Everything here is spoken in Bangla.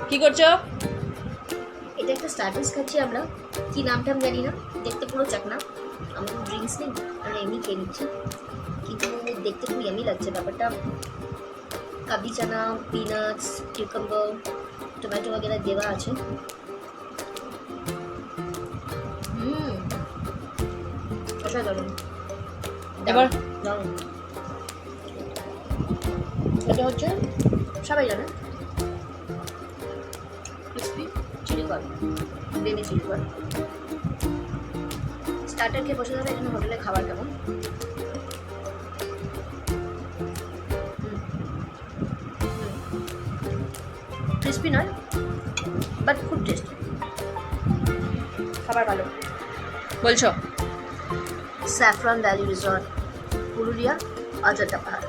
কি করছো? এটা একটা স্টার্টার্স খাচ্ছি আমরা, কি নামটা আমি জানি না, দেখতে পুরো চাকনা। আমার তো ড্রিঙ্কস নেই, আমরা এমনি খেয়ে নিচ্ছি, কিন্তু দেখতে খুব ইয়ামি লাগছে ব্যাপারটা। কাবলি চানা, পিনাটস, কিউকাম্বার, টমেটো वगैरह দেওয়া আছে। অসাধারণ। এবার দারুণ। এটা হচ্ছে সবাই জানে crispy chilli corn, baby chilli corn. Starter খেয়ে বসে যাবে, এখানে হোটেলে খাবার কেমন। ক্রিসপি নয়, বাট খুব টেস্টি, খাবার ভালো। বলছো? Saffron valley resort, Purulia, Ayodhya পাহাড়।